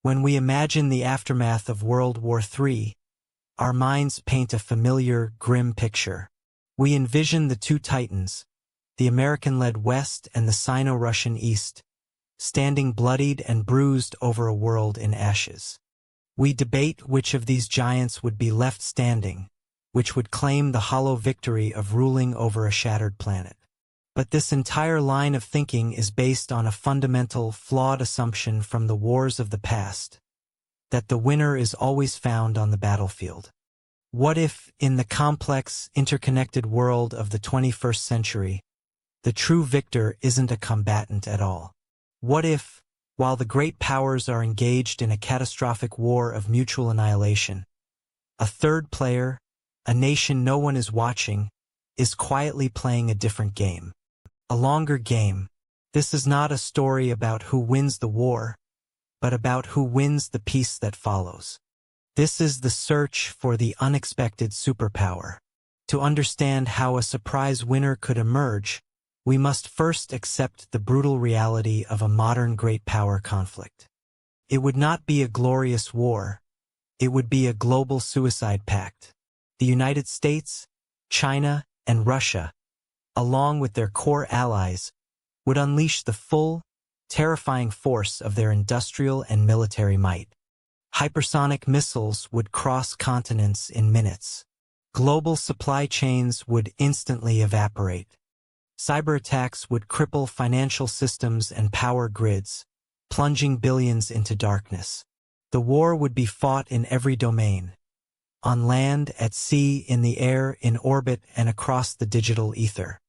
When we imagine the aftermath of World War III, our minds paint a familiar, grim picture. We envision the two titans, the American-led West and the Sino-Russian East, standing bloodied and bruised over a world in ashes. We debate which of these giants would be left standing, which would claim the hollow victory of ruling over a shattered planet. But this entire line of thinking is based on a fundamental, flawed assumption from the wars of the past, that the winner is always found on the battlefield. What if, in the complex, interconnected world of the 21st century, the true victor isn't a combatant at all? What if, while the great powers are engaged in a catastrophic war of mutual annihilation, a third player, a nation no one is watching, is quietly playing a different game? A longer game. This is not a story about who wins the war, but about who wins the peace that follows. This is the search for the unexpected superpower. To understand how a surprise winner could emerge, we must first accept the brutal reality of a modern great power conflict. It would not be a glorious war. It would be a global suicide pact. The United States, China, and Russia, along with their core allies, would unleash the full, terrifying force of their industrial and military might. Hypersonic missiles would cross continents in minutes. Global supply chains would instantly evaporate. Cyber attacks would cripple financial systems and power grids, plunging billions into darkness. The war would be fought in every domain: on land, at sea, in the air, in orbit, and across the digital ether.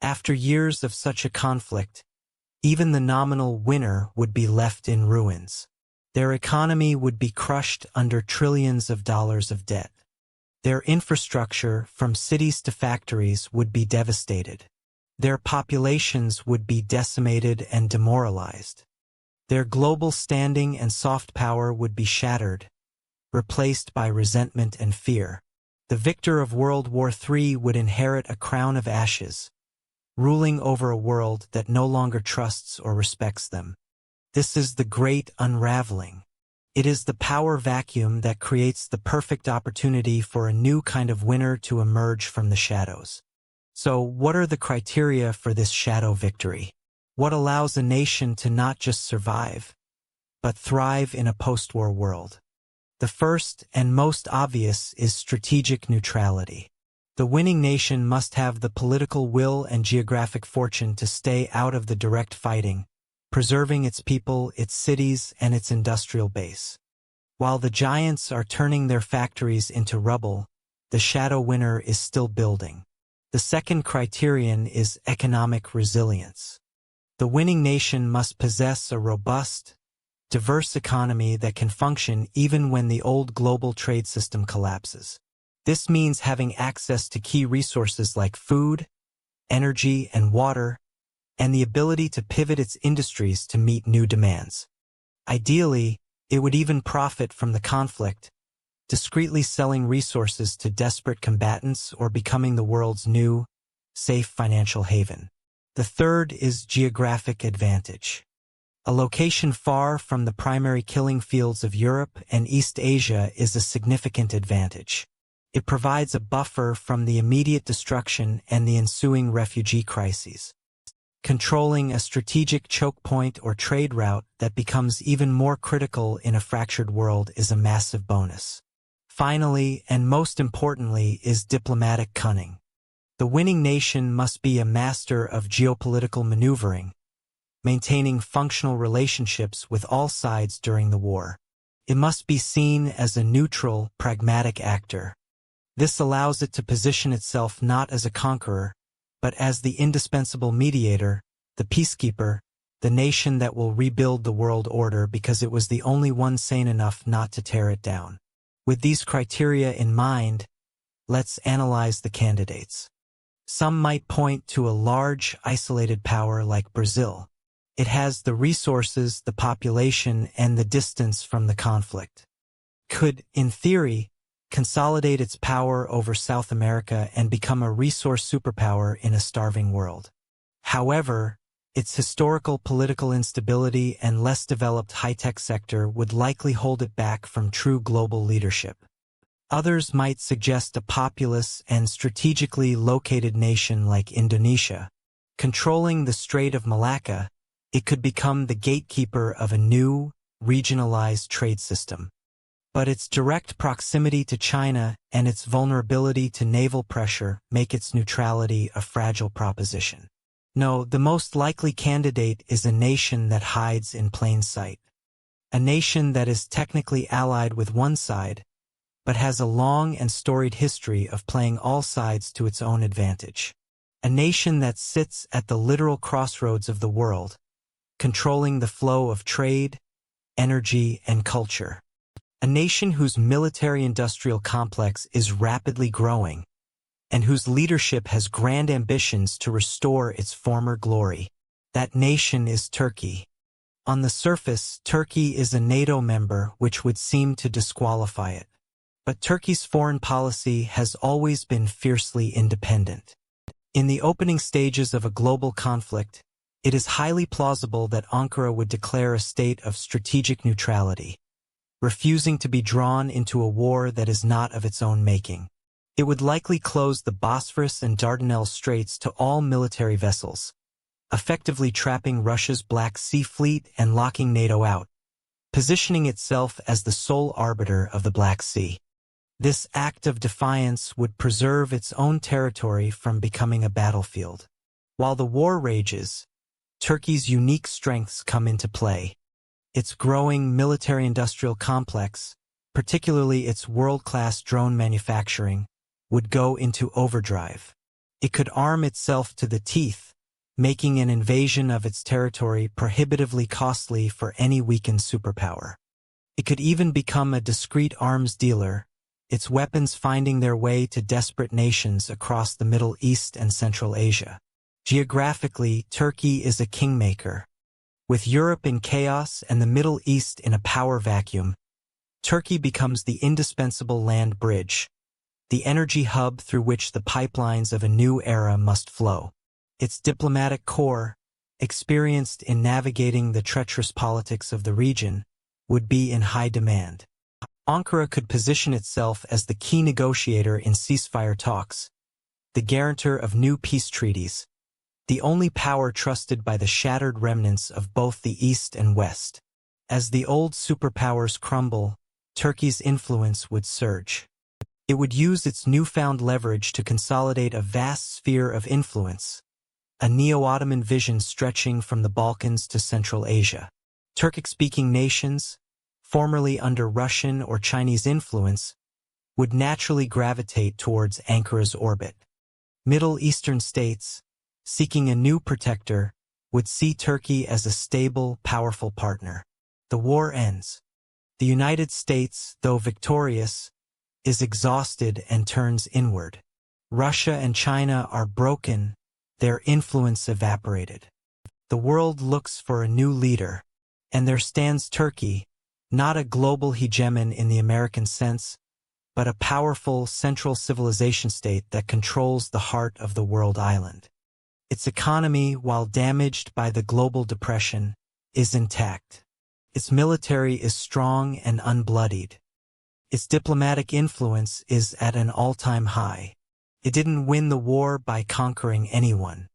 After years of such a conflict, even the nominal winner would be left in ruins. Their economy would be crushed under trillions of dollars of debt. Their infrastructure, from cities to factories, would be devastated. Their populations would be decimated and demoralized. Their global standing and soft power would be shattered, replaced by resentment and fear. The victor of World War III would inherit a crown of ashes, ruling over a world that no longer trusts or respects them. This is the great unraveling. It is the power vacuum that creates the perfect opportunity for a new kind of winner to emerge from the shadows. So, what are the criteria for this shadow victory? What allows a nation to not just survive, but thrive in a post-war world? The first and most obvious is strategic neutrality. The winning nation must have the political will and geographic fortune to stay out of the direct fighting, preserving its people, its cities, and its industrial base. While the giants are turning their factories into rubble, the shadow winner is still building. The second criterion is economic resilience. The winning nation must possess a robust, diverse economy that can function even when the old global trade system collapses. This means having access to key resources like food, energy, and water, and the ability to pivot its industries to meet new demands. Ideally, it would even profit from the conflict, discreetly selling resources to desperate combatants or becoming the world's new, safe financial haven. The third is geographic advantage. A location far from the primary killing fields of Europe and East Asia is a significant advantage. It provides a buffer from the immediate destruction and the ensuing refugee crises. Controlling a strategic choke point or trade route that becomes even more critical in a fractured world is a massive bonus. Finally, and most importantly, is diplomatic cunning. The winning nation must be a master of geopolitical maneuvering, maintaining functional relationships with all sides during the war. It must be seen as a neutral, pragmatic actor. This allows it to position itself not as a conqueror, but as the indispensable mediator, the peacekeeper, the nation that will rebuild the world order because it was the only one sane enough not to tear it down. With these criteria in mind, let's analyze the candidates. Some might point to a large, isolated power like Brazil. It has the resources, the population, and the distance from the conflict. Could, in theory, consolidate its power over South America and become a resource superpower in a starving world. However, Its historical political instability and less developed high-tech sector would likely hold it back from true global leadership. Others might suggest a populous and strategically located nation like Indonesia. Controlling the Strait of Malacca, it could become the gatekeeper of a new, regionalized trade system. But its direct proximity to China and its vulnerability to naval pressure make its neutrality a fragile proposition. No, the most likely candidate is a nation that hides in plain sight. A nation that is technically allied with one side, but has a long and storied history of playing all sides to its own advantage. A nation that sits at the literal crossroads of the world, controlling the flow of trade, energy, and culture. A nation whose military-industrial complex is rapidly growing, and whose leadership has grand ambitions to restore its former glory. That nation is Turkey. On the surface, Turkey is a NATO member, which would seem to disqualify it. But Turkey's foreign policy has always been fiercely independent. In the opening stages of a global conflict, it is highly plausible that Ankara would declare a state of strategic neutrality, refusing to be drawn into a war that is not of its own making. It would likely close the Bosphorus and Dardanelles Straits to all military vessels, effectively trapping Russia's Black Sea Fleet and locking NATO out, positioning itself as the sole arbiter of the Black Sea. This act of defiance would preserve its own territory from becoming a battlefield. While the war rages, Turkey's unique strengths come into play. Its growing military-industrial complex, particularly its world-class drone manufacturing, would go into overdrive. It could arm itself to the teeth, making an invasion of its territory prohibitively costly for any weakened superpower. It could even become a discreet arms dealer, its weapons finding their way to desperate nations across the Middle East and Central Asia. Geographically, Turkey is a kingmaker. With Europe in chaos and the Middle East in a power vacuum, Turkey becomes the indispensable land bridge, the energy hub through which the pipelines of a new era must flow. Its diplomatic corps, experienced in navigating the treacherous politics of the region, would be in high demand. Ankara could position itself as the key negotiator in ceasefire talks, the guarantor of new peace treaties, the only power trusted by the shattered remnants of both the East and West. As the old superpowers crumble, Turkey's influence would surge. It would use its newfound leverage to consolidate a vast sphere of influence, a neo-Ottoman vision stretching from the Balkans to Central Asia. Turkic-speaking nations, formerly under Russian or Chinese influence, would naturally gravitate towards Ankara's orbit. Middle Eastern states, seeking a new protector, would see Turkey as a stable, powerful partner. The war ends. The United States, though victorious, is exhausted and turns inward. Russia and China are broken, their influence evaporated. The world looks for a new leader, and there stands Turkey, not a global hegemon in the American sense, but a powerful central civilization state that controls the heart of the world island. Its economy, while damaged by the global depression, is intact. Its military is strong and unbloodied. Its diplomatic influence is at an all-time high. It didn't win the war by conquering anyone.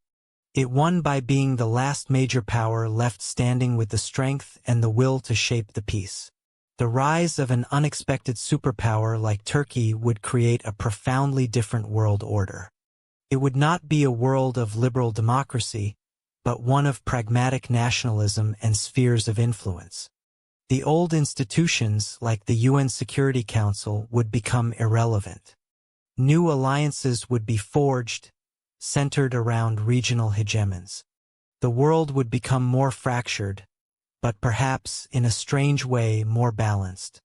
It won by being the last major power left standing with the strength and the will to shape the peace. The rise of an unexpected superpower like Turkey would create a profoundly different world order. It would not be a world of liberal democracy, but one of pragmatic nationalism and spheres of influence. The old institutions, like the UN Security Council, would become irrelevant. New alliances would be forged, centered around regional hegemons. The world would become more fractured, but perhaps, in a strange way, more balanced.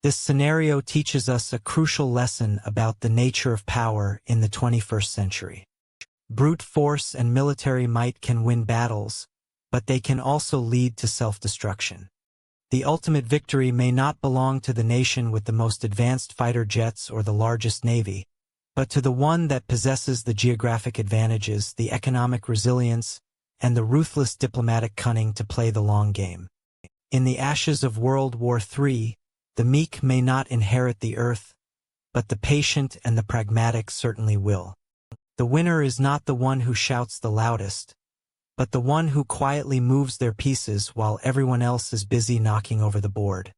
This scenario teaches us a crucial lesson about the nature of power in the 21st century. Brute force and military might can win battles, but they can also lead to self-destruction. The ultimate victory may not belong to the nation with the most advanced fighter jets or the largest navy, but to the one that possesses the geographic advantages, the economic resilience, and the ruthless diplomatic cunning to play the long game. In the ashes of World War III, the meek may not inherit the earth, but the patient and the pragmatic certainly will. The winner is not the one who shouts the loudest, but the one who quietly moves their pieces while everyone else is busy knocking over the board.